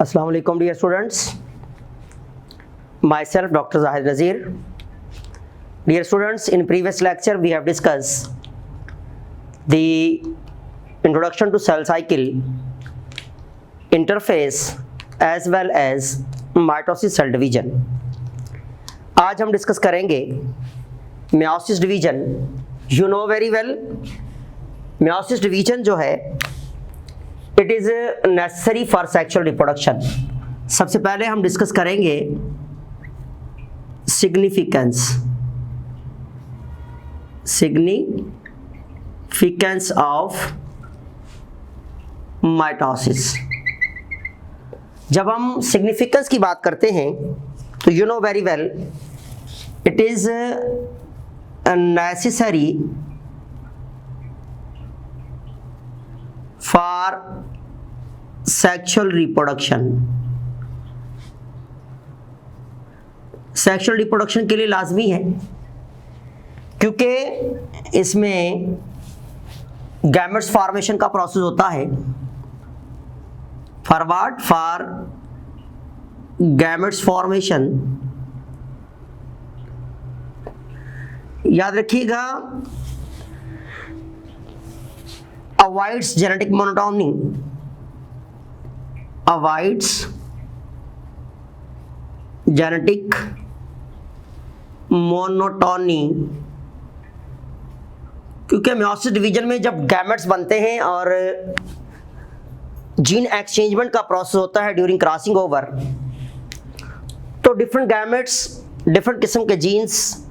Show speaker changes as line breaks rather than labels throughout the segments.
Assalamu alaikum dear students. Myself Dr. Zahid Nazir. Dear students, in previous lecture we have discussed the introduction to cell cycle, interphase as well as mitosis cell division. आज हम discuss करेंगे meiosis division. You know very well meiosis division जो है it is necessary for sexual reproduction. सबसे पहले हम discuss करेंगे significance of mitosis. जब हम सिग्निफिकेंस की बात करते हैं तो you know very well it is necessary for sexual reproduction. Sexual reproduction के लिए लाजमी है क्योंकि इसमें गैमेट्स फॉर्मेशन का प्रोसेस होता है. Forward for gametes formation. याद रखिएगा, avoids genetic monotony, avoids genetic monotony, क्योंकि मेयोसिस डिवीजन में जब गैमेट्स बनते हैं और जीन एक्सचेंजमेंट का प्रोसेस होता है ड्यूरिंग क्रॉसिंग ओवर, तो डिफरेंट गैमेट्स डिफरेंट किस्म के जीन्स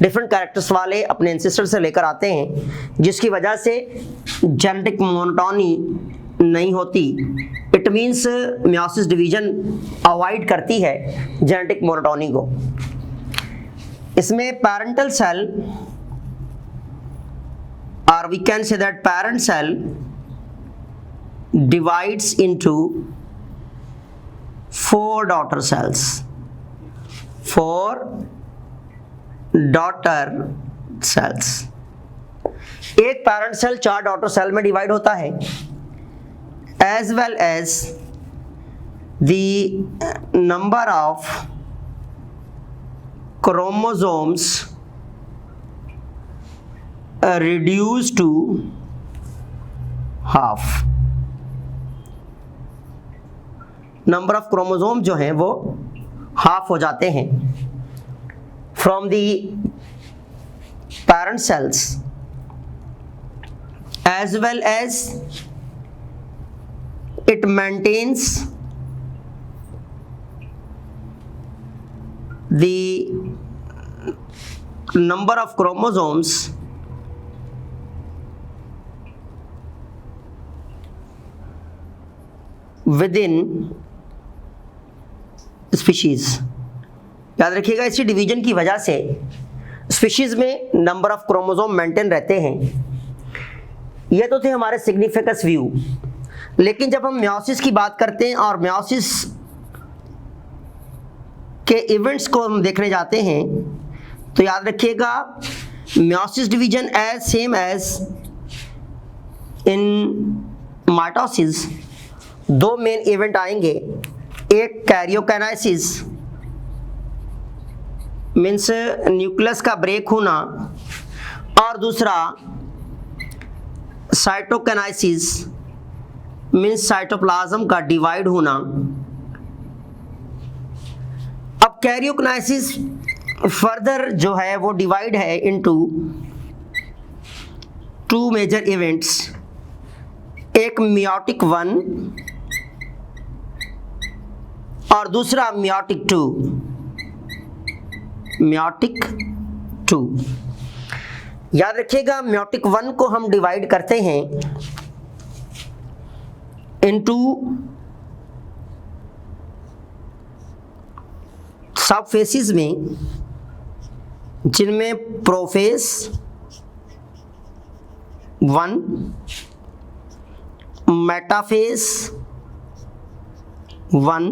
डिफरेंट कैरेक्टर्स वाले अपने एंसेस्टर से लेकर आते हैं, जिसकी वजह से जेनेटिक मोनोटोनी नहीं होती. It means meiosis division avoid करती है जेनेटिक मोनोटोनी को. इसमें पैरेंटल सेल और we can say that parent cell divides into 4 daughter cells. 4 daughter cells. एक पैरेंट सेल 4 डॉटर सेल में डिवाइड होता है, as well as the number of chromosomes reduce to half. Number of chromosome जो हैं वो half हो जाते हैं from the parent cells, as well as it maintains the number of chromosomes within species. याद रखिएगा, इसी डिवीजन की वजह से स्पीशीज में नंबर ऑफ क्रोमोसोम मेंटेन रहते हैं. ये तो थे हमारे सिग्निफिकेंस व्यू. लेकिन जब हम मेयोसिस की बात करते हैं और मेयोसिस के इवेंट्स को हम देखने जाते हैं तो याद रखिएगा, meiosis division as same as in mitosis 2 main event आएंगे. एक कैरियोकाइनेसिस मीन्स न्यूक्लियस का ब्रेक होना, और दूसरा साइटोकाइनेसिस मीन्स साइटोप्लाज्म का डिवाइड होना. अब कैरियोकाइनेसिस फर्दर जो है वो डिवाइड है इनटू 2 मेजर इवेंट्स. एक मियोटिक 1 और दूसरा मियोटिक 2. मियोटिक 2. याद रखिएगा, मियोटिक 1 को हम डिवाइड करते हैं इनटू सब फेसिस में, जिनमें prophase 1, metaphase 1,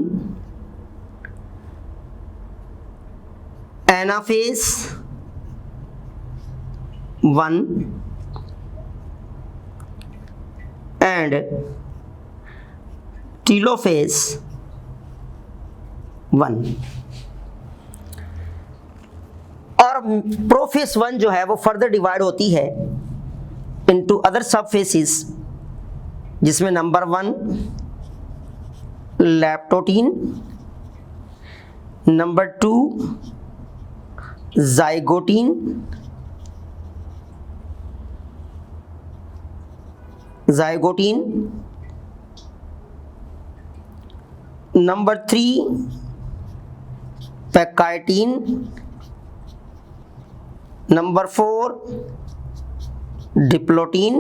anaphase 1 and telophase 1। और प्रोफेस 1 जो है वो फर्दर डिवाइड होती है इनटू अदर सब फेसिस, जिसमें number 1 leptotene, number 2 zygotene, number 3 pachytene, number 4 diplotene,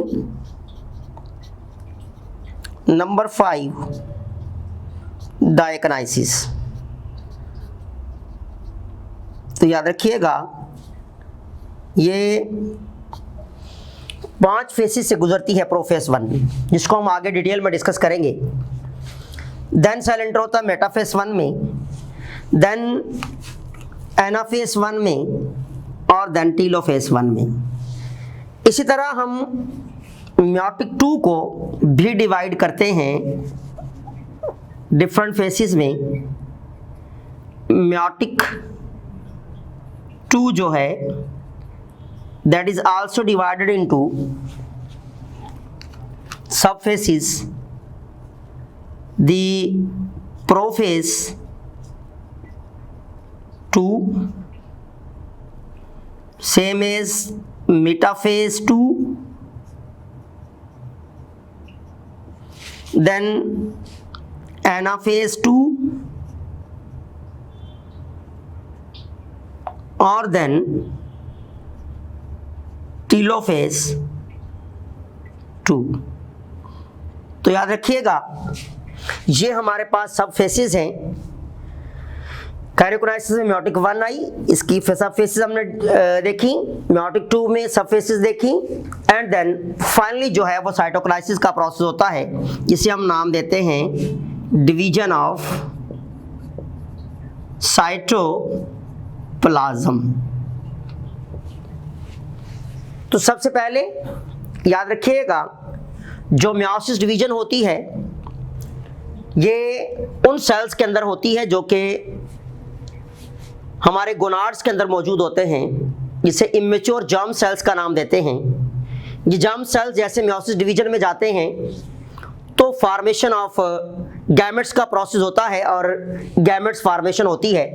number 5 diakinesis. तो याद रखिएगा ये 5 फेसिस से गुजरती है प्रोफेस 1, जिसको हम आगे डिटेल में डिस्कस करेंगे। देन सेल एंटर होता है मेटाफेस 1 में, देन एनाफेस 1 में, और देन टीलोफेस 1 में। इसी तरह हम मेयोटिक 2 को भी डिवाइड करते हैं डिफरेंट फेसिस में। मेयोटिक 2 जो है that is also divided into subphases, the prophase 2 same as metaphase 2, then anaphase 2, और then टीलोफेस 2। तो याद रखिएगा ये हमारे पास सब फेसिस हैं। कैरियोकाइनेसिस में मेयोटिक 1 आई, इसकी सब फेसिस हमने देखी, मेयोटिक 2 में सब फेसिस देखी, एंड देन फाइनली जो है वो साइटोकाइनेसिस का प्रोसेस होता है, जिसे हम नाम देते हैं डिवीजन ऑफ साइटोप्लाज्म। तो सबसे पहले याद रखिएगा जो मियोसिस डिवीजन होती है ये उन सेल्स के अंदर होती है जो कि हमारे गोनाड्स के अंदर मौजूद होते हैं, जिसे इमेच्योर जर्म सेल्स का नाम देते हैं। ये जर्म सेल्स जैसे मियोसिस डिवीजन में जाते हैं तो फॉर्मेशन ऑफ गैमेट्स का प्रोसेस होता है और गैमेट्स फॉर्मेशन होती है,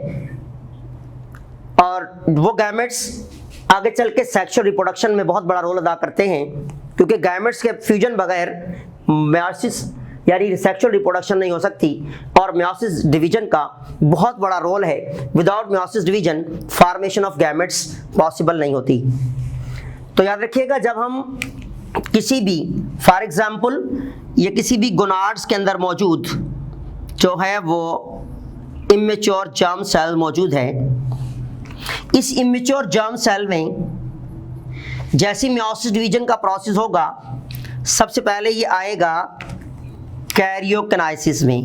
और वो गैमेट्स आगे चल के सेक्सुअल रिप्रोडक्शन में बहुत बड़ा रोल अदा करते हैं, क्योंकि गैमेट्स के फ्यूजन बगैर मियोसिस यानी सेक्सुअल रिप्रोडक्शन नहीं हो सकती, और मियोसिस डिवीजन का बहुत बड़ा रोल है। Without meiosis division formation of gametes possible नहीं होती। तो याद रखिएगा जब हम किसी भी फॉर एग्जांपल ये किसी भी गोनाड्स के अंदर मौजूद जो है वो इमेच्योर जर्म सेल मौजूद है, इस इमेच्योर जर्म सेल में जैसी मियोसिस डिवीजन का प्रोसेस होगा सबसे पहले ये आएगा कैरियोकाइनेसिस में,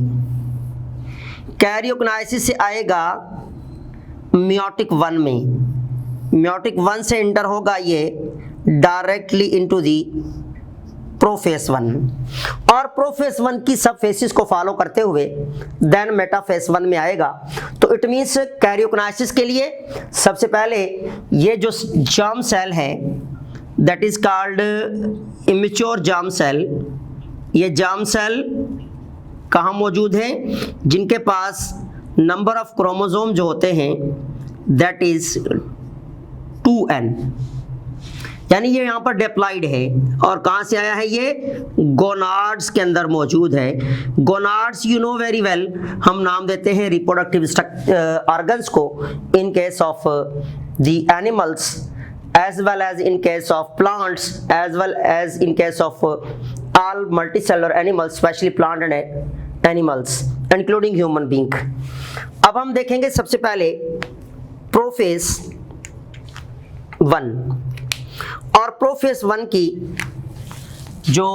कैरियोकाइनेसिस से आएगा मेयोटिक 1 में, मेयोटिक 1 से इंटर होगा ये डायरेक्टली इनटू दी प्रोफेस 1, और प्रोफेस 1 की सब फेसिस को फॉलो करते हुए देन मेटाफेस 1 में आएगा। तो इट मीन्स कैरियोकाइनेसिस के लिए सबसे पहले ये जो जर्म सेल है that is called immature germ cell, ये जर्म सेल कहाँ मौजूद हैं, जिनके पास नंबर ऑफ क्रोमोसोम जो होते हैं दैट इज 2n, यानी ये यहाँ पर डिप्लॉइड है। और कहाँ से आया है ये, गोनाड्स के अंदर मौजूद है। Gonads you know very well, हम नाम देते हैं रिप्रोडक्टिव ऑर्गन्स को इन case of the animals as well as in case of plants as well as in case of all multicellular animals, especially plant and animals including human being। अब हम देखेंगे सबसे पहले प्रोफेस 1, और प्रोफेस 1 की जो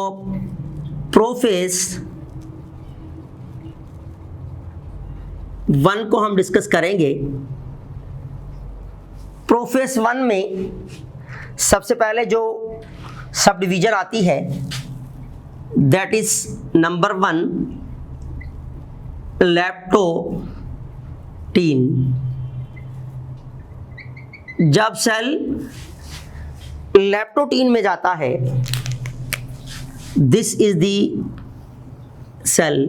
profess 1 को हम डिस्कस करेंगे। प्रोफेस 1 में सबसे पहले जो सब डिवीजन आती है दैट इज नंबर 1 लैप्टोप्लाज्म, जब सेल लेप्टोटीन में जाता है, this is the cell,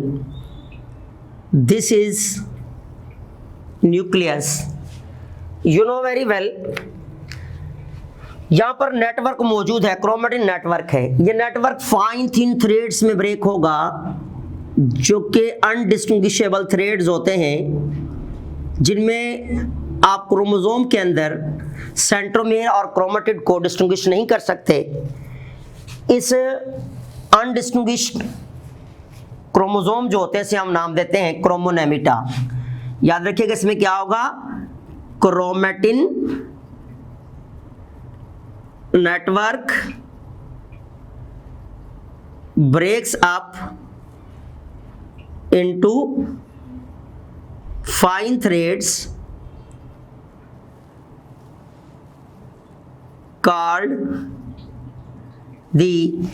this is nucleus. You know very well, यहां पर नेटवर्क मौजूद है, क्रोमेटिन नेटवर्क है। ये नेटवर्क फाइन थिन थ्रेड्स में ब्रेक होगा, जो कि अनडिस्टिंग्विशेबल थ्रेड्स होते हैं, जिनमें आप क्रोमोसोम के अंदर सेंट्रोमेयर और क्रोमेटिड को डिस्टिंग्विश नहीं कर सकते। इस अनडिस्टिंग्विश्ड क्रोमोसोम जो होते हैं, इसे हम नाम देते हैं क्रोमोनेमिटा। याद रखिएगा, इसमें क्या होगा, chromatin network breaks up into fine threads called the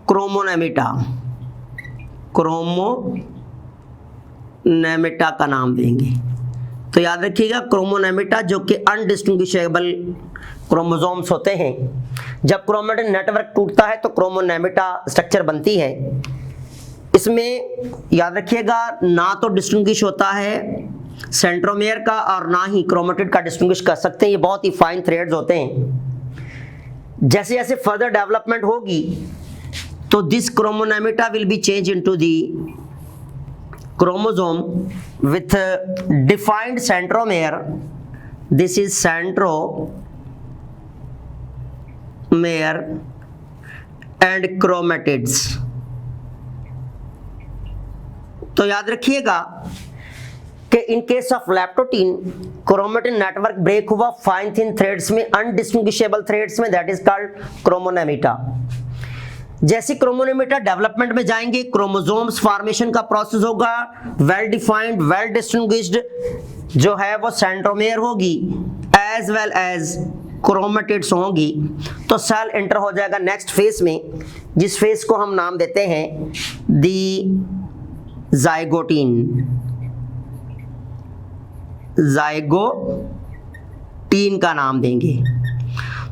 क्रोमोनेमिटा। क्रोमोनेमिटा का नाम देंगे। तो याद रखिएगा, क्रोमोनेमिटा जो कि अनडिस्टिंग्विशेबल क्रोमोसोम्स होते हैं, जब क्रोमेटिन नेटवर्क टूटता है तो क्रोमोनेमिटा स्ट्रक्चर बनती है। इसमें याद रखिएगा, ना तो डिस्टिंग्विश होता है सेंट्रोमेयर का और ना ही क्रोमेटिड का डिस्टिंग्विश कर सकते हैं। ये बहुत ही फाइन थ्रेड्स होते हैं। जैसे जैसे फर्दर डेवलपमेंट होगी तो this chromonemata will be change into the chromosome with defined centromere. This is centromere and chromatids. तो याद रखिएगा कि in case of leptotene chromatin network break हुआ फाइन थिन थ्रेड्स में, अनडिस्टिंग्विशेबल थ्रेड्स में, दैट इज कॉल्ड क्रोमोनेमिटा। जैसे chromonemata development में जाएंगे, क्रोमोसोम्स फॉर्मेशन का प्रोसेस होगा, वेल डिफाइंड वेल डिस्टिंग्विश्ड जो है वो सेंट्रोमेयर होगी, एज वेल एज क्रोमेटिड्स होंगी। तो सेल एंटर हो जाएगा नेक्स्ट फेज में, जिस फेज को हम नाम देते हैं दी जाइगोटीन। जाइगोटीन का नाम देंगे।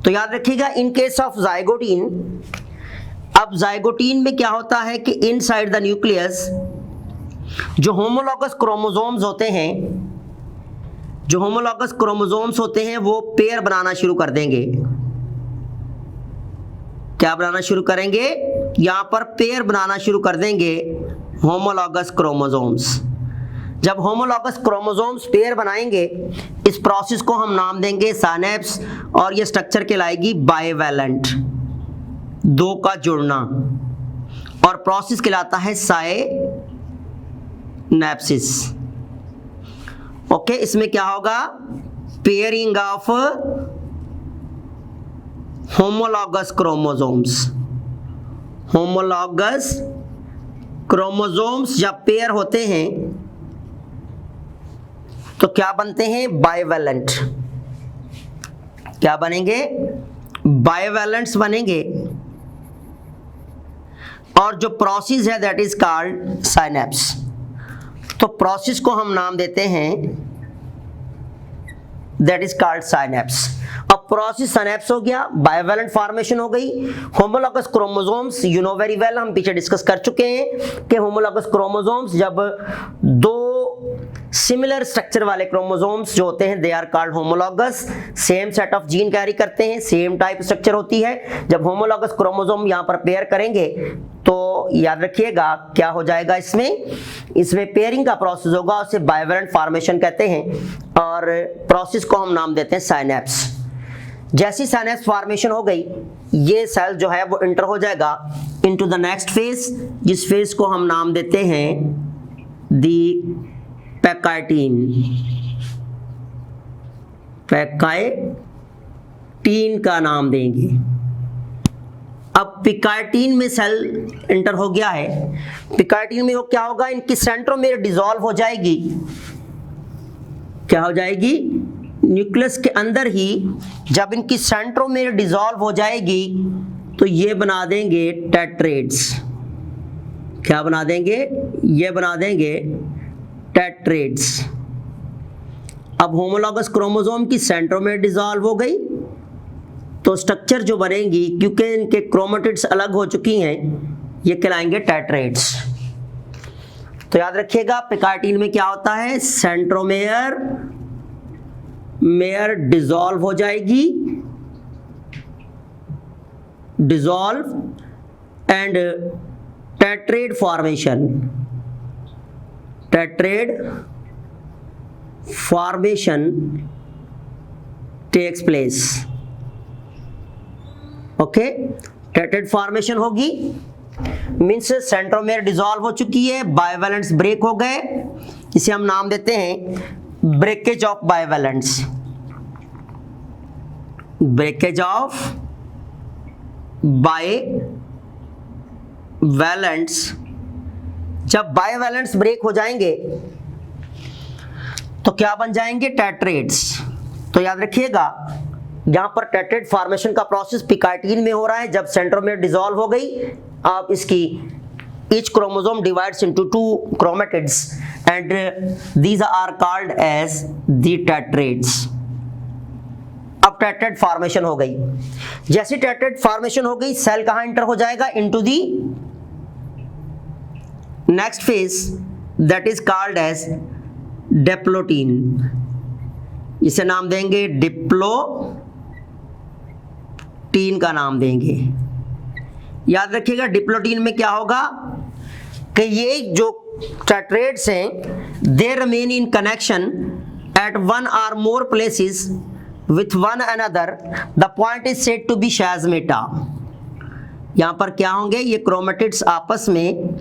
तो याद रखिएगा, इन केस ऑफ जाइगोटीन, अब जाइगोटीन में क्या होता है कि इनसाइड द न्यूक्लियस जो होमोलॉगस क्रोमोसोम्स होते हैं, वो पेयर बनाना शुरू कर देंगे। क्या बनाना शुरू करेंगे? यहां पर पेयर बनाना शुरू कर देंगे होमोलॉगस क्रोमोसोम्स। जब होमोलॉगस क्रोमोसोम्स पेयर बनाएंगे, इस प्रोसेस को हम नाम देंगे साइनेप्स, और ये स्ट्रक्चर कहलाएगी बाइवेलेंट, दो का जुड़ना, और प्रोसेस कहलाता है साइनेप्सिस। ओके, इसमें क्या होगा? पेयरिंग ऑफ होमोलॉगस क्रोमोसोम्स जब पेयर होते हैं तो क्या बनते हैं? बाइवेलेंट। क्या बनेंगे? बाइवेलेंट्स बनेंगे। और जो प्रोसेस है दैट इज कॉल्ड साइनेप्स। तो प्रोसेस को हम नाम देते हैं दैट इज कॉल्ड साइनेप्स। अब प्रोसेस साइनेप्स हो गया, बाइवेलेंट फॉर्मेशन हो गई, homologous chromosomes, you know very well, हम पीछे डिस्कस कर चुके हैं कि होमोलॉगस क्रोमोसोम्स जब दो सिमिलर स्ट्रक्चर वाले क्रोमोसोम्स जो होते हैं they are called homologous, same set of gene carry करते हैं, सेम टाइप स्ट्रक्चर होती है। जब होमोलॉगस क्रोमोसोम यहां पर पेयर करेंगे तो याद रखिएगा क्या हो जाएगा, इसमें पेयरिंग का प्रोसेस होगा, उसे बाइवेलेंट फॉर्मेशन कहते हैं, और प्रोसेस को हम नाम देते हैं साइनेप्स। जैसी साइनेप्स फॉर्मेशन हो गई, ये सेल जो है वो एंटर हो जाएगा इनटू द नेक्स्ट फेज, जिस फेज को हम नाम देते हैं दी पैकाइटीन का नाम देंगे। अब पिकाइटीन में सेल एंटर हो गया है। पिकाइटीन में वो क्या होगा? इनकी सेंट्रोमेयर डिसॉल्व हो जाएगी। क्या हो जाएगी? न्यूक्लियस के अंदर ही जब इनकी सेंट्रोमेयर डिसॉल्व हो जाएगी तो ये बना देंगे टेट्रेड्स। क्या बना देंगे, ये बना देंगे टेट्रेड्स। अब होमोलॉगस क्रोमोसोम की सेंट्रोमेर डिसॉल्व हो गई तो स्ट्रक्चर जो बनेंगी, क्योंकि इनके क्रोमेटिड्स अलग हो चुकी हैं, ये कहलाएंगे टेट्रेड्स। तो याद रखिएगा पिकार्टीन में क्या होता है, सेंट्रोमेयर मेयर डिसॉल्व हो जाएगी, dissolve and tetrad formation, tetrad formation takes place. Okay, tetrad formation होगी, मीन्स सेंट्रोमेयर डिसॉल्व हो चुकी है, बाइवैलेंट्स ब्रेक हो गए, इसे हम नाम देते हैं ब्रेकेज ऑफ बाइवैलेंट्स, ब्रेकेज ऑफ बाइवैलेंट्स। जब बाइवैलेंट्स ब्रेक हो जाएंगे तो क्या बन जाएंगे, टेट्रेड्स। तो याद रखिएगा यहां पर टेट्रेड फॉर्मेशन का प्रोसेस पिकार्टीन में हो रहा है। जब सेंट्रोमेयर डिसॉल्व हो गई, आप इसकी each chromosome divides into 2 chromatids and these are called as the tetrads। अब टेट्रेड फॉर्मेशन हो गई, जैसे टेट्रेड फॉर्मेशन हो गई सेल कहां एंटर हो जाएगा, into the next phase that is called as diplotene. इसे नाम देंगे डिप्लोटीन का नाम देंगे। याद रखिएगा डिप्लोटीन में क्या होगा कि ये जो टेट्रेड्स हैं they remain in connection at one और more places with one another, the point is said to be chiasmata. यहाँ पर क्या होंगे, ये क्रोमेटिड्स आपस में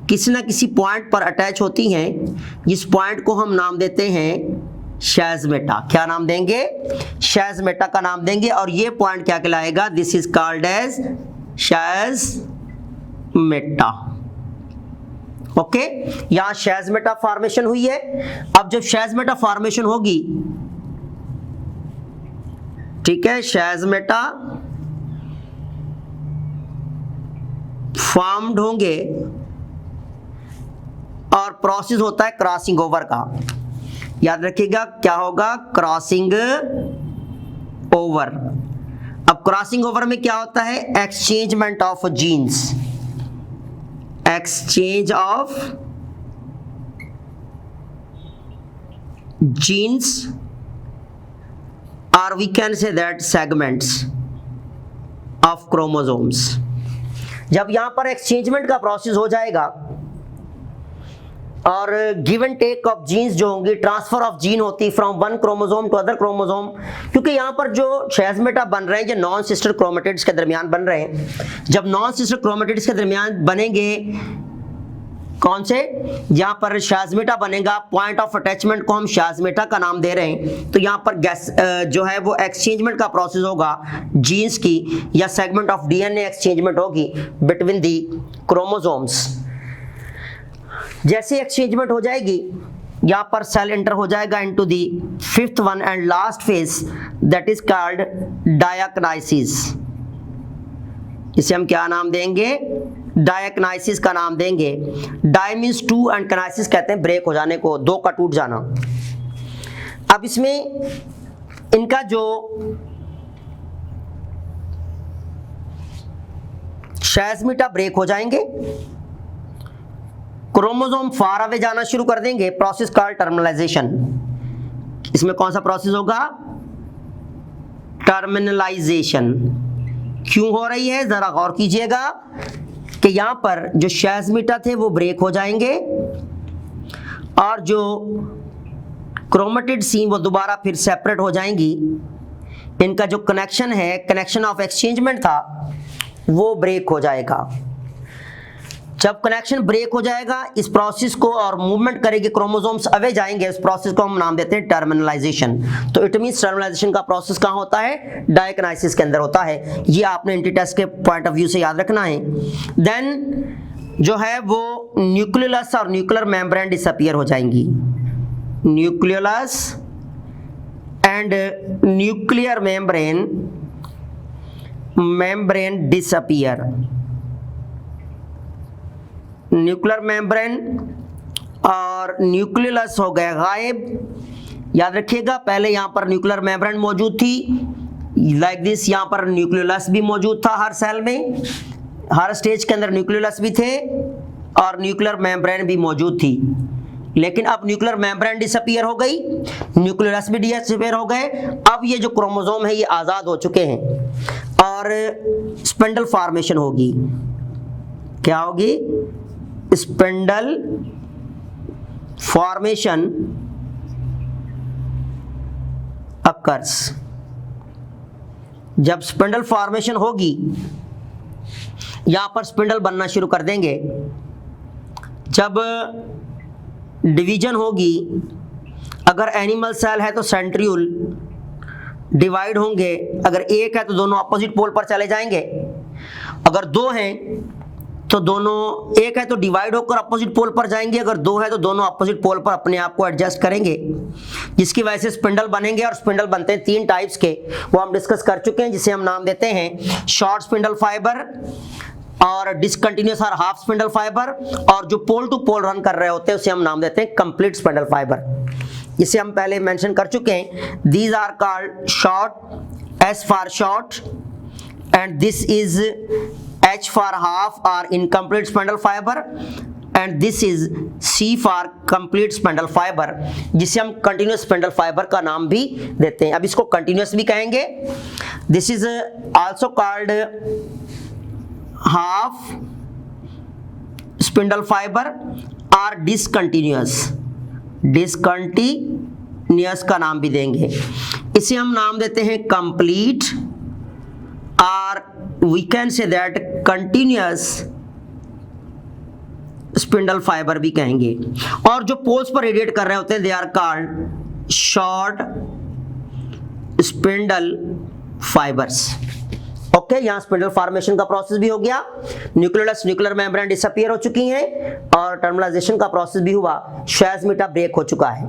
किसी न किसी पॉइंट पर अटैच होती हैं, जिस पॉइंट को हम नाम देते हैं शाज़मेटा। क्या नाम देंगे, शाज़मेटा का नाम देंगे, और ये पॉइंट क्या कहलाएगा, this is called as chiasmata. Okay, यहां शाज़मेटा फॉर्मेशन हुई है। अब जब शाज़मेटा फॉर्मेशन होगी, ठीक है, शाज़मेटा फॉर्म्ड होंगे और प्रोसेस होता है क्रॉसिंग ओवर का। याद रखिएगा क्या होगा, क्रॉसिंग ओवर। अब क्रॉसिंग ओवर में क्या होता है, exchangement of genes, exchange of genes, or we can say that segments of chromosomes। जब यहां पर एक्सचेंजमेंट का प्रोसेस हो जाएगा और give and take of genes जो होंगी, ट्रांसफर ऑफ जीन होती from one chromosome to other chromosome, क्योंकि यहां पर जो शाज़मेटा बन रहे हैं जो नॉन सिस्टर क्रोमेटिड्स के दरमियान बन रहे हैं। जब नॉन सिस्टर क्रोमेटिड्स के दरमियान बनेंगे, कौन से, यहां पर शाज़मेटा बनेगा, पॉइंट ऑफ अटैचमेंट को हम शाज़मेटा का नाम दे रहे हैं। तो यहां पर गैस जो है वो एक्सचेंजमेंट का प्रोसेस होगा जीन्स की, या सेगमेंट ऑफ डीएनए एक्सचेंजमेंट होगी बिटवीन दी क्रोमोसोम्स। जैसे एक्सचेंजमेंट हो जाएगी, यहां पर सेल एंटर हो जाएगा into the fifth one and last phase that is called diakinesis. इसे हम क्या नाम देंगे, डायकनाइसिस का नाम देंगे। Di means two and kinesis कहते हैं ब्रेक हो जाने को, दो का टूट जाना। अब इसमें इनका जो शाज़मेटा ब्रेक हो जाएंगे, क्रोमोसोम फार अवे जाना शुरू कर देंगे, प्रोसेस कॉल्ड टर्मिनलाइजेशन। इसमें कौन सा प्रोसेस होगा, टर्मिनलाइजेशन। क्यों हो रही है, जरा गौर कीजिएगा कि यहां पर जो शाज़मेटा थे वो ब्रेक हो जाएंगे और जो क्रोमेटिड सीम वो दोबारा फिर सेपरेट हो जाएंगी। इनका जो कनेक्शन है, कनेक्शन ऑफ एक्सचेंजमेंट था, वो ब्रेक हो जाएगा। जब कनेक्शन ब्रेक हो जाएगा, इस प्रोसेस को और मूवमेंट करेंगे, क्रोमोसोम्स अवे जाएंगे, इस प्रोसेस को हम नाम देते हैं टर्मिनलाइजेशन। तो इट मींस टर्मिनलाइजेशन का प्रोसेस कहां होता है, डायकनाइसिस के अंदर होता है। ये आपने एंटीटेस्ट के पॉइंट ऑफ व्यू से याद रखना है। देन जो है वो न्यूक्लियस और न्यूक्लियर मेम्ब्रेन डिसअपीयर हो जाएंगी, nucleus and nuclear membrane disappear. Nuclear membrane और न्यूक्लियस हो गया गायब। याद रखिएगा पहले यहाँ पर न्यूक्लियर मेम्ब्रेन मौजूद थी, लाइक दिस, यहाँ पर न्यूक्लियस भी मौजूद था, हर सेल में हर स्टेज के अंदर न्यूक्लियस भी थे और न्यूक्लियर मेम्ब्रेन भी मौजूद थी। लेकिन अब न्यूक्लियर मेम्ब्रेन डिसअपीयर हो गई, न्यूक्लियस भी डिसअपीयर हो गए। अब ये जो क्रोमोसोम है ये आज़ाद हो चुके हैं और स्पिंडल फॉर्मेशन होगी। क्या होगी? Spindle formation occurs. जब स्पिंडल फॉर्मेशन होगी, यहां पर स्पिंडल बनना शुरू कर देंगे। जब डिवीजन होगी, अगर एनिमल सेल है तो सेंट्रियोल डिवाइड होंगे, अगर एक है तो दोनों अपोजिट पोल पर चले जाएंगे, अगर दो हैं तो दोनों, एक है तो डिवाइड होकर अपोजिट पोल पर जाएंगे, अगर दो है तो दोनों अपोजिट पोल पर अपने आप को एडजस्ट करेंगे, जिसकी वजह से स्पिंडल बनेंगे। और स्पिंडल बनते हैं तीन टाइप्स के, वो हम डिस्कस कर चुके हैं, जिसे हम नाम देते हैं शॉर्ट स्पिंडल फाइबर और डिसकंटिन्यूअस और हाफ स्पिंडल फाइबर, और जो पोल टू पोल रन कर रहे होते हैं उसे हम नाम देते हैं कंप्लीट स्पिंडल फाइबर। इसे हम पहले मेंशन कर चुके हैं। These are called short, S for short, and this is H for half or incomplete spindle fiber, and this is C for complete spindle fiber, जिसे हम continuous spindle fiber का नाम भी देते हैं। अब इसको continuous भी कहेंगे। This is also called half spindle fiber or discontinuous, discontinuous का नाम भी देंगे। इसे हम नाम देते हैं complete, or we can say that continuous spindle fiber भी कहेंगे। और जो पोल्स पर रेडिएट कर रहे होते हैं, they are called short spindle fibers। Okay, यहाँ स्पिंडल फॉर्मेशन का प्रोसेस भी हो गया, न्यूक्लियस, न्यूक्लियर मेम्ब्रेन डिसअपीयर हो चुकी हैं और टर्मिनलाइजेशन का प्रोसेस भी हुआ, शाज़ ब्रेक हो चुका है।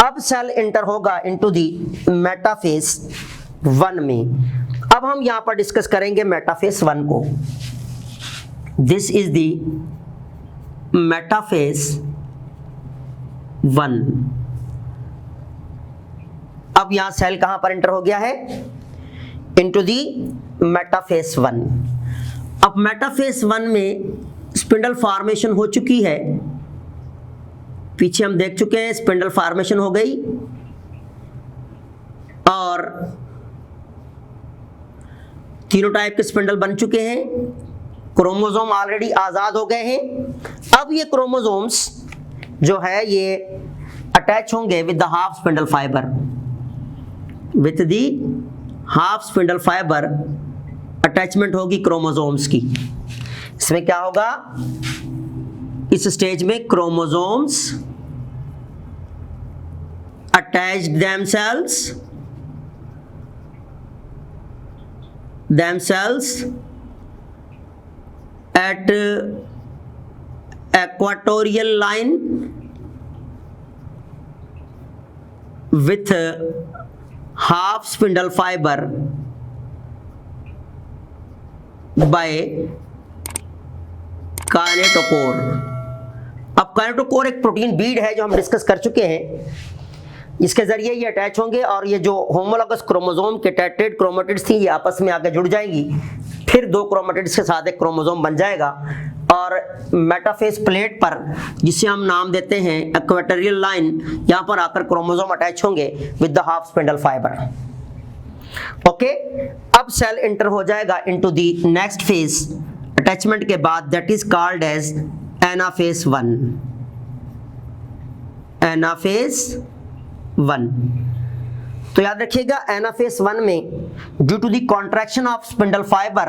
अब सेल एंटर होगा इनटू दी मेटाफेज 1 में। अब हम यहां पर डिस्कस करेंगे मेटाफेज 1 को। This is the metaphase 1। अब यहां सेल कहां पर एंटर हो गया है? Into the metaphase 1। अब मेटाफेज 1 में स्पिंडल फॉर्मेशन हो चुकी है, पीछे हम देख चुके हैं स्पिंडल फॉर्मेशन हो गई और तीनों टाइप के स्पिंडल बन चुके हैं, क्रोमोसोम ऑलरेडी आज़ाद हो गए हैं। अब ये क्रोमोसोम्स जो है ये अटैच होंगे with the half spindle fibre, with the half spindle fibre attachment होगी क्रोमोसोम्स की। इसमें क्या होगा? इस स्टेज में chromosomes attached themselves at equatorial line with half spindle fiber by kinetochore। अब kinetochore एक प्रोटीन बीड है जो हम डिस्कस कर चुके हैं, इसके जरिए ये अटैच होंगे और ये जो होमोलॉगस क्रोमोसोम के टेट्रेड क्रोमेटिड्स थी ये आपस में आकर जुड़ जाएंगी, फिर दो क्रोमेटिड्स के साथ एक क्रोमोसोम बन जाएगा और मेटाफेज प्लेट पर, जिसे हम नाम देते हैं इक्वेटोरियल लाइन, यहाँ पर आकर क्रोमोसोम अटैच होंगे with the half spindle fibre. Okay, अब सेल एंटर हो जाएगा into the next phase attachment के बाद, that is called as anaphase 1। Anaphase 1। तो याद रखिएगा एनाफेज 1 में due to the contraction of spindle fibre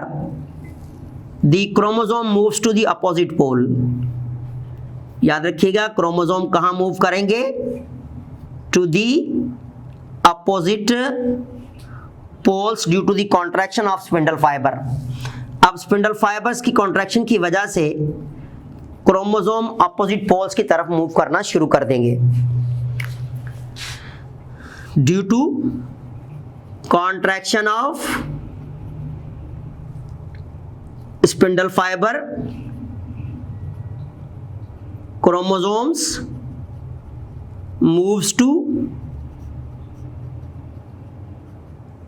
the chromosome moves to the opposite pole. याद रखिएगा क्रोमोसोम कहां मूव करेंगे? To the opposite poles due to the contraction of spindle fibre. अब spindle fibres की कॉन्ट्रैक्शन की वजह से क्रोमोसोम अपोजिट पोल्स की तरफ मूव करना शुरू कर देंगे। Due to contraction of spindle fibre chromosomes moves to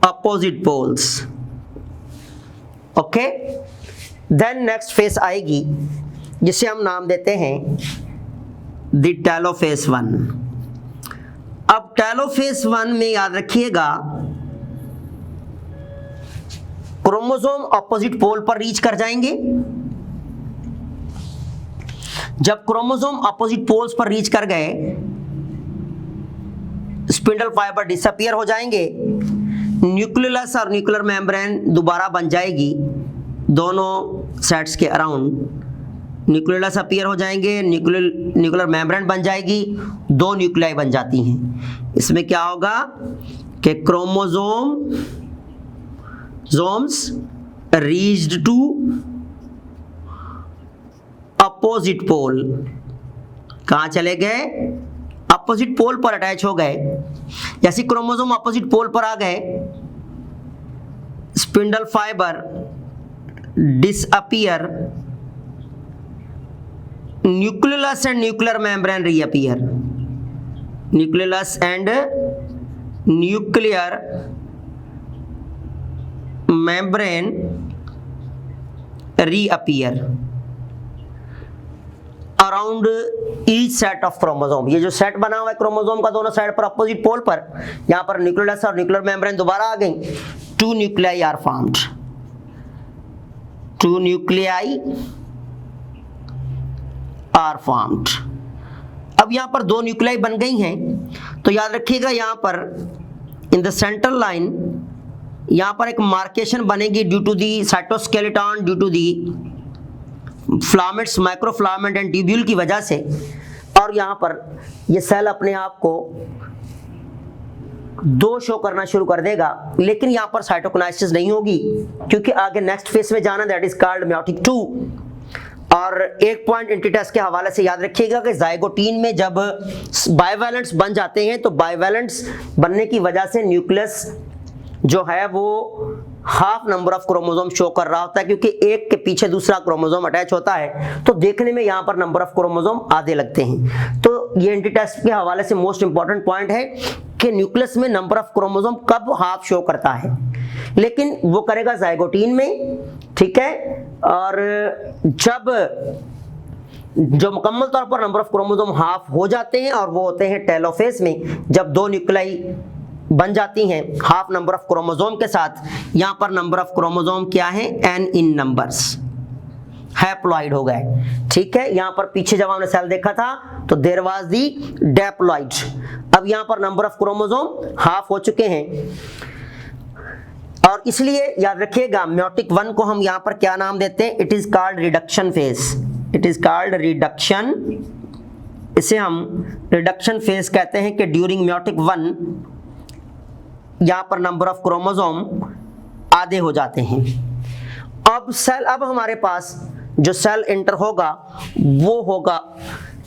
opposite poles. Okay, then next phase आएगी जिसे हम नाम देते हैं द टेलोफेज 1। अब टेलोफेज 1 में याद रखिएगा क्रोमोसोम ऑपोजिट पोल पर रीच कर जाएंगे। जब क्रोमोसोम ऑपोजिट पोल्स पर रीच कर गए, स्पिंडल फाइबर डिसअपीयर हो जाएंगे, न्यूक्लियस और न्यूक्लियर मेम्ब्रेन दोबारा बन जाएगी दोनों सेट्स के अराउंड। न्यूक्लियस अपीयर हो जाएंगे, न्यूक्लियर मेम्ब्रेन बन जाएगी, दो न्यूक्लियाई बन जाती हैं। इसमें क्या होगा कि chromosomes reached to opposite pole. कहाँ चले गए? अपोजिट पोल पर अटैच हो गए। जैसे क्रोमोसोम अपोजिट पोल पर आ गए, spindle fibre disappear, nucleus and nuclear membrane reappear, nucleus and nuclear membrane reappear around each set of chromosome. ये जो सेट बना हुआ है क्रोमोसोम का दोनों साइड पर अपोजिट पोल पर, यहां पर न्यूक्लियस और न्यूक्लियर मेम्ब्रेन दोबारा आ गई। Two nuclei are formed, two nuclei are formed. अब यहां पर दो न्यूक्लियाई बन गई हैं, तो याद रखिएगा यहां पर इन द सेंट्रल लाइन यहां पर एक मार्केशन बनेगी due to the cytoskeleton, due to the filaments, microfilament and tubule की वजह से। और यहां पर ये सेल अपने आप को दो शो करना शुरू कर देगा, लेकिन यहां पर साइटोकिनेसिस नहीं होगी क्योंकि आगे नेक्स्ट फेज में जाना, दैट इज कॉल्ड मेयोटिक 2। और एक पॉइंट इंटीटेस के हवाले से याद रखिएगा कि जाइगोटीन में जब बाइवैलेंट्स बन जाते हैं तो बाइवैलेंट्स बनने की वजह से न्यूक्लियस जो है वो half number of chromosome show कर रहा होता है, क्योंकि एक के पीछे दूसरा क्रोमोसोम अटैच होता है, तो देखने में यहां पर नंबर ऑफ क्रोमोसोम आधे लगते हैं। तो ये एंटीटेस्ट के हवाले से मोस्ट इंपॉर्टेंट पॉइंट है कि न्यूक्लियस में नंबर ऑफ क्रोमोसोम कब हाफ शो करता है, लेकिन वो करेगा जाइगोटीन में, ठीक है। और जब जो मुकम्मल तौर पर नंबर ऑफ क्रोमोसोम हाफ हो जाते हैं और वो होते हैं टेलोफेज में, जब दो न्यूक्लियाई बन जाती हैं हाफ नंबर ऑफ क्रोमोसोम के साथ। यहां पर नंबर ऑफ क्रोमोसोम क्या है? n इन नंबर्स, हैप्लॉइड हो गए, ठीक है। यहां पर पीछे जब हमने सेल देखा था तो देयर वाज दी डैप्लॉइड। अब यहां पर नंबर ऑफ क्रोमोसोम हाफ हो चुके हैं, और इसलिए याद रखिएगा मेयोटिक 1 को हम यहां पर क्या नाम देते हैं? It is called reduction phase. It is called reduction, इसे हम रिडक्शन फेज कहते हैं कि ड्यूरिंग मेयोटिक 1 यहां पर नंबर ऑफ क्रोमोसोम आधे हो जाते हैं। अब हमारे पास जो सेल एंटर होगा वो होगा,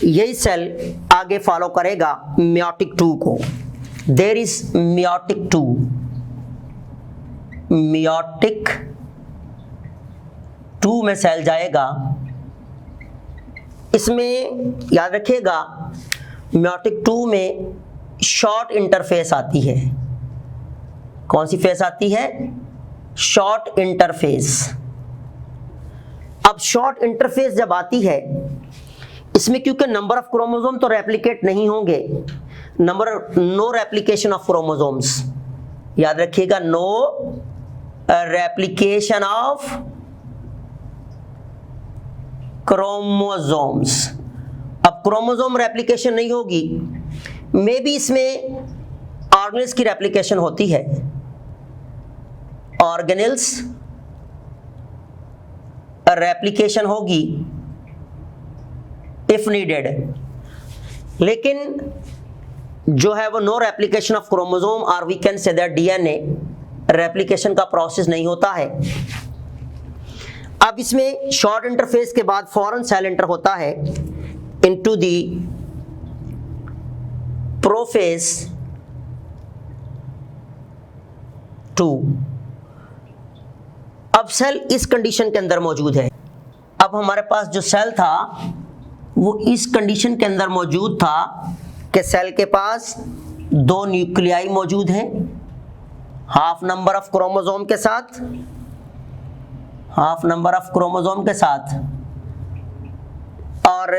यही सेल आगे फॉलो करेगा मेयोटिक 2 को। देयर इज मेयोटिक 2, मेयोटिक 2 में सेल जाएगा। इसमें याद रखिएगा मेयोटिक 2 में शॉर्ट इंटरफेस आती है। कौन सी फेस आती है? Short interphase. अब शॉर्ट इंटरफेस जब आती है, इसमें क्योंकि नंबर ऑफ क्रोमोसोम तो रेप्लिकेट नहीं होंगे, नो रेप्लिकेशन ऑफ क्रोमोसोम्स, याद रखिएगा नो रेप्लिकेशन ऑफ क्रोमोसोम्स। अब क्रोमोसोम रेप्लिकेशन नहीं होगी, मे बी इसमें ऑर्गेनेल्स की रेप्लिकेशन होती है, ऑर्गेनेल्स रेप्लिकेशन होगी इफ नीडेड, लेकिन जो है वो नो रेप्लिकेशन ऑफ क्रोमोसोम, और we can say that DNA replication का प्रोसेस नहीं होता है। अब इसमें शॉर्ट इंटरफेस के बाद फौरन सेल एंटर होता है इनटू दी प्रोफेज 2। अब सेल इस कंडीशन के अंदर मौजूद है। अब हमारे पास जो सेल था वो इस कंडीशन के अंदर मौजूद था कि सेल के पास 2 न्यूक्लियाई मौजूद हैं, हाफ नंबर ऑफ क्रोमोसोम के साथ, हाफ नंबर ऑफ क्रोमोसोम के साथ, और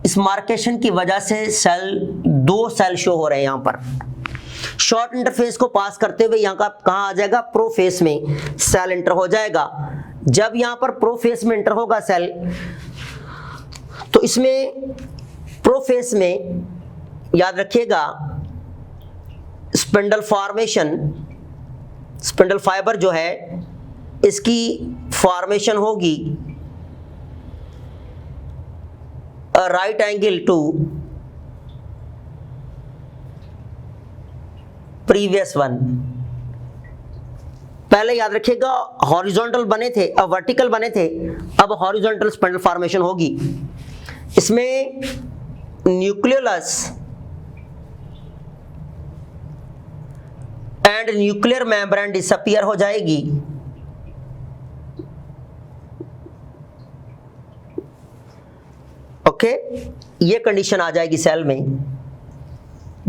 इस मार्केशन की वजह से दो सेल शो हो रहे हैं। यहां पर शॉर्ट इंटरफेस को पास करते हुए यहां का कहां आ जाएगा, प्रोफेस में सेल इंटर हो जाएगा। जब यहां पर प्रोफेस में इंटर होगा सेल, तो इसमें प्रोफेस में याद रखिएगा स्पिंडल फॉर्मेशन, स्पिंडल फाइबर जो है इसकी फॉर्मेशन होगी right angle to previous one. पहले याद रखिएगा हॉरिजॉन्टल बने थे, अब वर्टिकल बने थे, अब हॉरिजॉन्टल स्पिंडल फॉर्मेशन होगी। इसमें nucleus and nuclear membrane disappear हो जाएगी। ओके, ये कंडीशन आ जाएगी सेल में,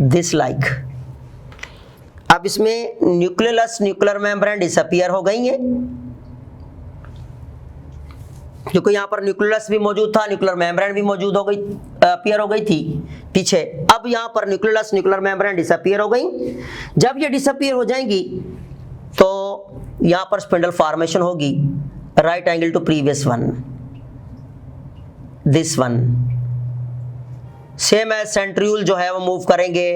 दिस लाइक। अब इसमें न्यूक्लियस, न्यूक्लियर मेम्ब्रेन डिसअपीयर हो गई है, क्योंकि यहां पर न्यूक्लियस भी मौजूद था, न्यूक्लियर मेम्ब्रेन भी मौजूद हो गई, अपीयर हो गई थी पीछे। अब यहां पर न्यूक्लियस, न्यूक्लियर मेम्ब्रेन डिसअपीयर हो गई। जब ये डिसअपीयर हो जाएंगी तो यहां पर स्पिंडल फॉर्मेशन होगी right angle to previous one, this one. Same as centriole जो है वो मूव करेंगे,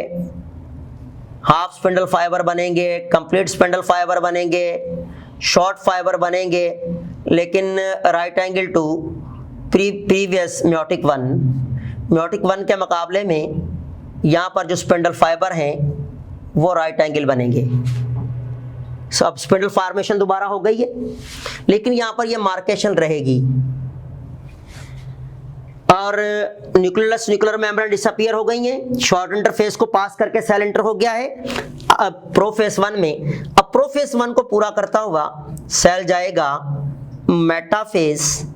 हाफ स्पिंडल फाइबर बनेंगे, कंप्लीट स्पिंडल फाइबर बनेंगे, शॉर्ट फाइबर बनेंगे, लेकिन right angle to previous meiotic one. Meiotic one के मुकाबले में यहाँ पर जो स्पिंडल फाइबर हैं वो राइट एंगल बनेंगे। अब स्पिंडल फॉर्मेशन दोबारा हो गई है, लेकिन यहाँ पर ये मार्केशन रहेगी और न्यूक्लियस, न्यूक्लियर मेम्ब्रेन डिसअपीयर हो गई हैं, शॉर्ट इंटरफेस को पास करके सेल इंटर हो गया है प्रोफेस वन में। अब प्रोफेस वन को पूरा करता हुआ सेल जाएगा मेटाफेस,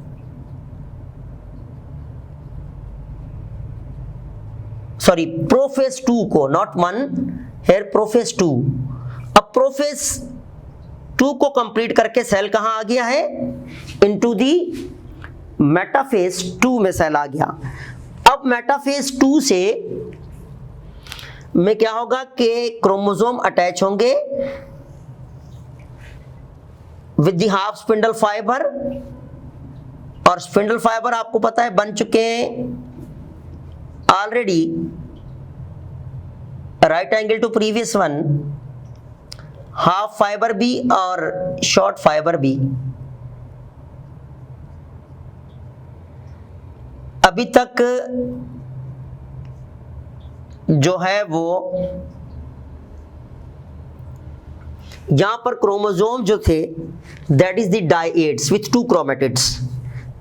सॉरी प्रोफेस 2 को, नॉट 1 हियर, प्रोफेस 2। अब प्रोफेस 2 को कंप्लीट करके सेल कहां आ गया है, इनटू दी मेटाफेस 2 में सेल आ गया। अब मेटाफेस 2 से में क्या होगा कि क्रोमोसोम अटैच होंगे with the half spindle fibre, और स्पिंडल फाइबर आपको पता है बन चुके हैं already right angle to previous one, half fibre भी और शॉर्ट फाइबर भी। अभी तक जो है वो यहां पर क्रोमोसोम जो थे that is the dyads with 2 chromatids,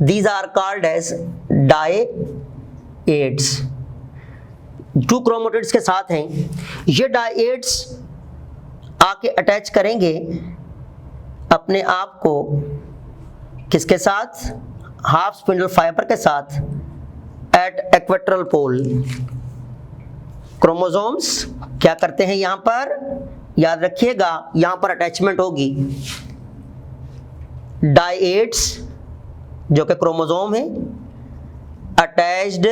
these are called as dyads. 2 chromatids के साथ हैं ये डाइएट्स, आके अटैच करेंगे अपने आप को किसके साथ, हाफ स्पिंडल फाइबर के साथ एट इक्वेटोरियल पोल। क्रोमोसोम्स क्या करते हैं यहां पर, याद रखिएगा यहां पर अटैचमेंट होगी डाइएट्स जो कि क्रोमोसोम है, attached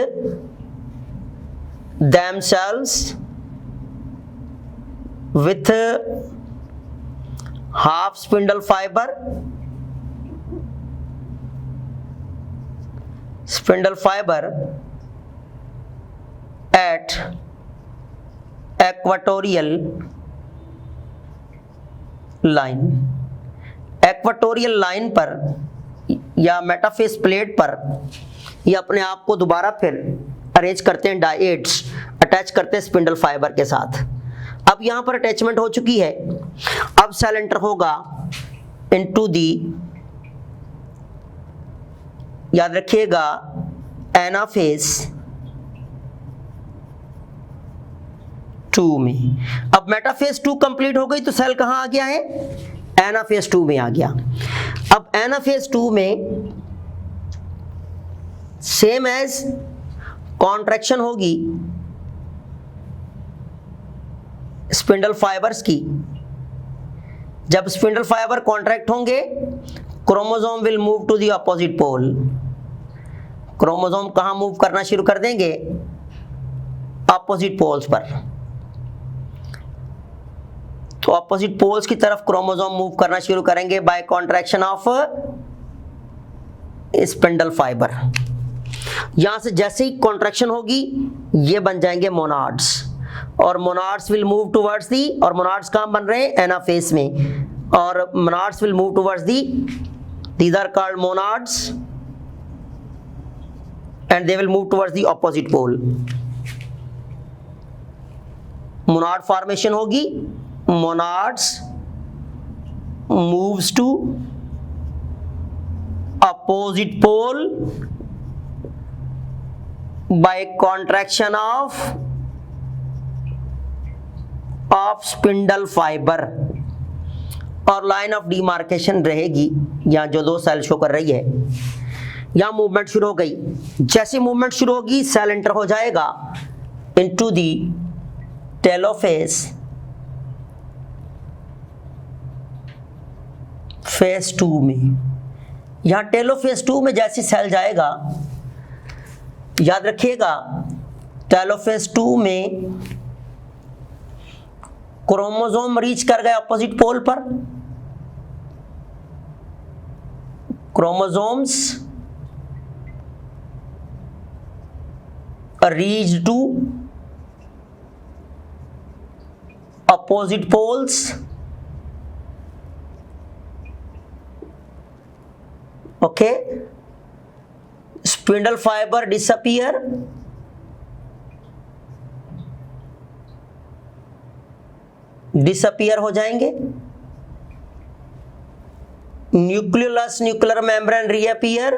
themselves with half spindle fiber, at equatorial line। Equatorial line पर या मेटाफेस प्लेट पर ये अपने आप को दोबारा फिर अरेंज करते हैं, डाइएट्स अटैच करते हैं स्पिंडल फाइबर के साथ। अब यहां पर अटैचमेंट हो चुकी है, अब सेल एंटर होगा इनटू दी, याद रखिएगा एनाफेस 2 में। अब मेटाफेस 2 कंप्लीट हो गई तो सेल कहां आ गया है, एनाफेस 2 में आ गया। अब एनाफेस 2 में सेम एज कॉन्ट्रैक्शन होगी स्पिंडल फाइबर्स की। जब स्पिंडल फाइबर कॉन्ट्रैक्ट होंगे, chromosome will move to the opposite pole. Chromosome कहां मूव करना शुरू कर देंगे? अपोजिट पोल्स पर। तो अपोजिट पोल्स की तरफ क्रोमोसोम मूव करना शुरू करेंगे by contraction of spindle fibre. यहां से जैसे ही कॉन्ट्रैक्शन होगी, ये बन जाएंगे मोनाड्स, और monads will move towards the, और मोनाड्स कहां बन रहे हैं? एनाफेज में, और monads will move towards the, these are called monads, and they will move towards the opposite pole. Monad formation होगी, monads moves to opposite pole by contraction of spindle fiber, और line of demarcation रहेगी यहां जो दो cell show कर रही है। यहां मूवमेंट शुरू हो गई। जैसे मूवमेंट शुरू होगी, सेल एंटर हो जाएगा इनटू दी टेलोफेज फेज 2 में। यहां टेलोफेज 2 में जैसे सेल जाएगा, याद रखिएगा टेलोफेज 2 में क्रोमोसोम रीच कर गए अपोजिट पोल पर। Chromosomes reach to opposite poles, okay. Spindle fibre disappear, हो जाएंगे। Nucleus nuclear membrane reappear,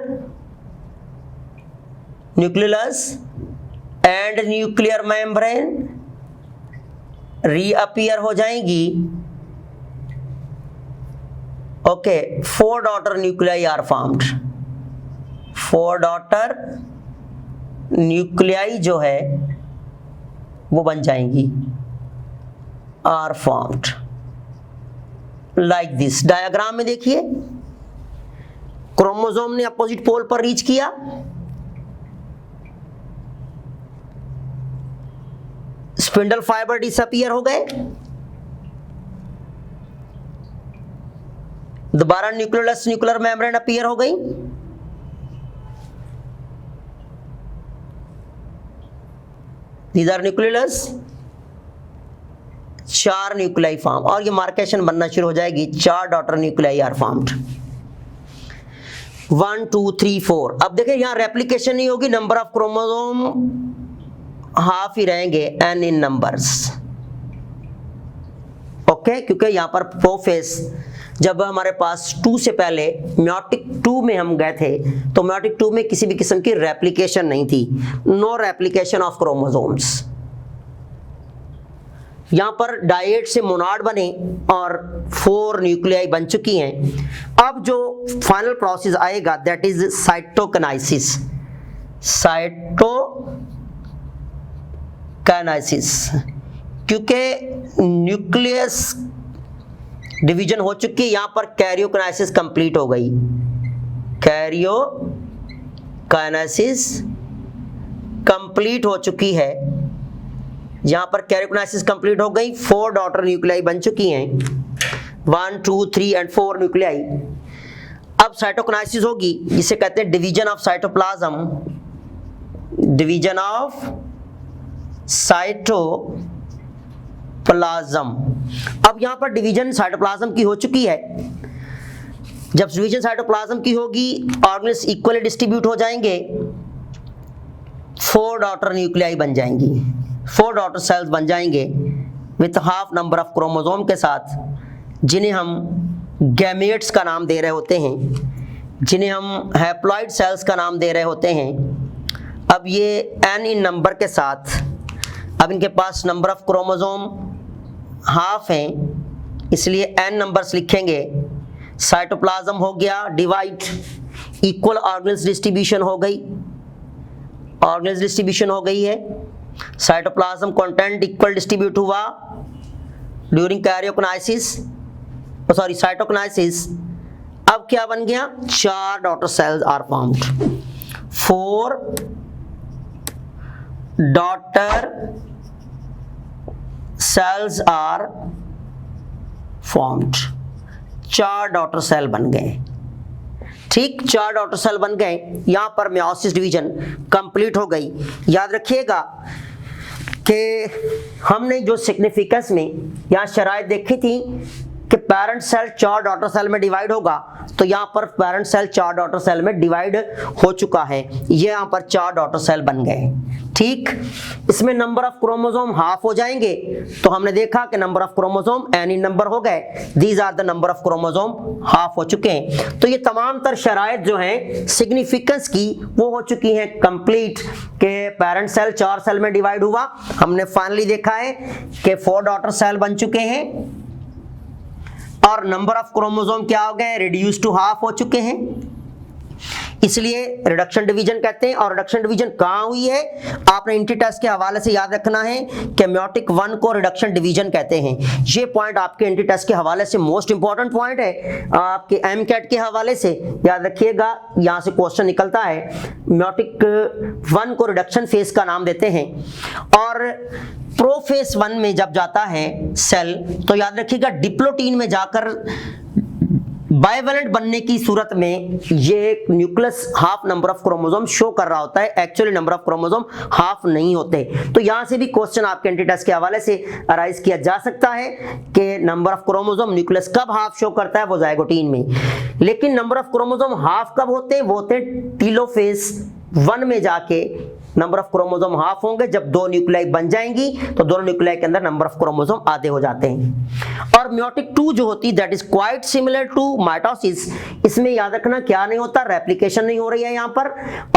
nucleus and nuclear membrane reappear हो जाएंगी, okay. 4 daughter nuclei are formed. 4 daughter nuclei जो है वो बन जाएंगी, are formed like this. Diagram में देखिए, क्रोमोसोम ने अपोजिट पोल पर रीच किया, स्पिंडल फाइबर डिसअपियर हो गए, दोबारा न्यूक्लियस न्यूक्लियर मेम्ब्रेन अपीयर हो गई, these are nucleus, 4 nuclei form, और ये मार्केशन बनना शुरू हो जाएगी। 4 डॉटर न्यूक्लियाई आर फॉर्म्ड, 1 2 3 4। अब देखिए यहां रेप्लिकेशन नहीं होगी, नंबर ऑफ क्रोमोसोम हाफ ही रहेंगे, n इन नंबर्स, ओके। क्योंकि यहां पर प्रोफेज, जब हमारे पास 2 से पहले म्योटिक 2 में हम गए थे, तो म्योटिक 2 में किसी भी किस्म की रेप्लिकेशन नहीं थी, नो रेप्लिकेशन ऑफ क्रोमोसोम्स। यहां पर डायट से मोनाड बने और 4 न्यूक्लियाई बन चुकी हैं। अब जो फाइनल प्रोसेस आएगा दैट इज साइटोकाइनेसिस। साइटोकाइनेसिस, क्योंकि न्यूक्लियस डिवीजन हो चुकी है, यहां पर कैरियोकाइनेसिस कंप्लीट हो गई। कैरियोकाइनेसिस कंप्लीट हो चुकी है, यहां पर कैरियोकाइनेसिस कंप्लीट हो गई। 4 डॉटर न्यूक्लियाई बन चुकी हैं, 1 2 3 एंड 4 न्यूक्लियाई। अब साइटोकाइनेसिस होगी, जिसे कहते हैं division of cytoplasm. Division of cytoplasm. अब यहां पर डिवीजन साइटोप्लाज्म की हो चुकी है। जब डिवीजन साइटोप्लाज्म की होगी, ऑर्गेनेल्स इक्वली डिस्ट्रीब्यूट हो जाएंगे, 4 डॉटर न्यूक्लियाई बन जाएंगी, 4 डॉटर सेल्स बन जाएंगे with half number of chromosome के साथ, जिन्हें हम गैमेट्स का नाम दे रहे होते हैं, जिन्हें हम हैप्लॉइड सेल्स का नाम दे रहे होते हैं। अब ये n इन नंबर के साथ, अब इनके पास नंबर ऑफ क्रोमोसोम हाफ हैं, इसलिए n नंबर्स लिखेंगे। साइटोप्लाज्म हो गया डिवाइड, इक्वल ऑर्गेनेल्स डिस्ट्रीब्यूशन हो गई, ऑर्गेनेल डिस्ट्रीब्यूशन हो गई है, साइटोप्लाज्म कंटेंट इक्वल डिस्ट्रीब्यूट हुआ ड्यूरिंग कैरियोकिनेसिस, सॉरी साइटोकिनेसिस। अब क्या बन गया, 4 daughter cells are formed, 4 daughter cells are formed, 4 daughter cell बन गए। ठीक, 4 डॉटर सेल बन गए। यहां पर मेयोसिस डिवीजन कंप्लीट हो गई। याद रखिएगा कि हमने जो सिग्निफिकेंस में यहां शराइत देखी थी कि पेरेंट सेल 4 डॉटर सेल में डिवाइड होगा, तो यहां पर पेरेंट सेल 4 डॉटर सेल में डिवाइड हो चुका है। ये यहां पर 4 डॉटर सेल बन गए। ठीक, इसमें नंबर ऑफ क्रोमोसोम हाफ हो जाएंगे, तो हमने देखा कि number of chromosome n in number हो गए, these are the number of chromosome half हो चुके हैं। तो ये तमाम तर शराइत जो हैं सिग्निफिकेंस की वो हो चुकी हैं कंप्लीट, के पेरेंट सेल 4 सेल में डिवाइड हुआ। हमने फाइनली देखा है कि 4 डॉटर सेल बन चुके हैं और नंबर ऑफ क्रोमोसोम क्या हो गए, रिड्यूस टू हाफ हो चुके हैं, इसलिए रिडक्शन डिवीजन कहते हैं। और रिडक्शन डिवीजन कहां हुई है, आपने इंटी टेस्ट के हवाले से याद रखना है कि मेयोटिक 1 को रिडक्शन डिवीजन कहते हैं। ये पॉइंट आपके इंटी टेस्ट के हवाले से मोस्ट इंपॉर्टेंट पॉइंट है, आपके एमकेट के हवाले से याद रखिएगा, यहां से क्वेश्चन निकलता है। मेयोटिक 1 को रिडक्शन फेज का नाम देते हैं, और प्रोफेज 1 में जब जाता है सेल, तो याद रखिएगा डिप्लोटीन में जाकर बाइवेलेंट बनने की सूरत में ये nucleus half number of chromosome show कर रहा होता है, actually number of chromosome half नहीं होते। तो यहां से भी क्वेश्चन आपके एंटी टेस्ट के हवाले से अराइज किया जा सकता है कि नंबर ऑफ क्रोमोसोम न्यूक्लियस कब हाफ शो करता है, वो जाइगोटीन में। लेकिन नंबर ऑफ क्रोमोसोम हाफ कब होते हैं, वो होते हैं टीलोफेज 1 में जाके नंबर ऑफ क्रोमोसोम हाफ होंगे। जब 2 न्यूक्लियाई बन जाएंगी तो दोनों न्यूक्लियाई के अंदर नंबर ऑफ क्रोमोसोम आधे हो जाते हैं। और मेयोटिक 2 जो होती है that is quite similar to mitosis, इसमें याद रखना क्या नहीं होता, रेप्लिकेशन नहीं हो रही है। यहाँ पर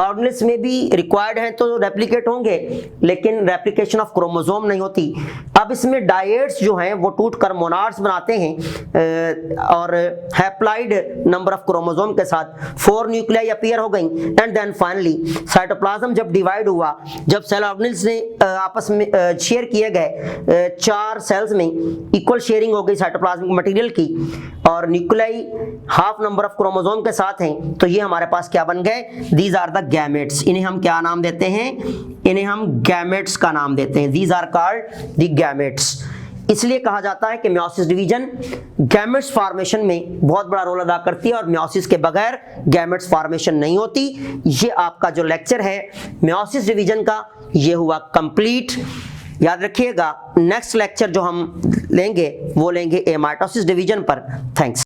ऑर्गेनिल्स में भी रिक्वायर्ड है तो रेप्लिकेट होंगे, लेकिन रेप्लिकेशन ऑफ क्रोमोसोम नहीं होती। अब इसमें डायट्स जो हैं वो टूट कर मोनाड्स बनाते हैं और हैप्लॉइड नंबर ऑफ क्रोमोसोम के साथ 4 न्यूक्लियाई अपीयर हो गई। एंड देन फाइनली साइटोप्लाज्म जब डिवाइड हुआ, जब सेल ऑर्गेनेल्स ने आपस में शेयर किए गए 4 सेल्स में इक्वल शेयरिंग हो गई साइटोप्लाज्मिक मटेरियल की, और nuclei half number of chromosome के साथ हैं, तो ये हमारे पास क्या बन गए, दीज आर द गैमेट्स। इन्हें हम क्या नाम देते हैं, इन्हें हम गैमेट्स का नाम देते हैं, these are called the gametes. इसलिए कहा जाता है कि मेयोसिस डिवीजन गैमेट्स फॉर्मेशन में बहुत बड़ा रोल अदा करती है, और मेयोसिस के बगैर गैमेट्स फॉर्मेशन नहीं होती। ये आपका जो लेक्चर है मेयोसिस डिवीजन का, ये हुआ कंप्लीट। याद रखिएगा नेक्स्ट लेक्चर जो हम लेंगे वो लेंगे ए माइटोसिस डिवीजन पर। थैंक्स।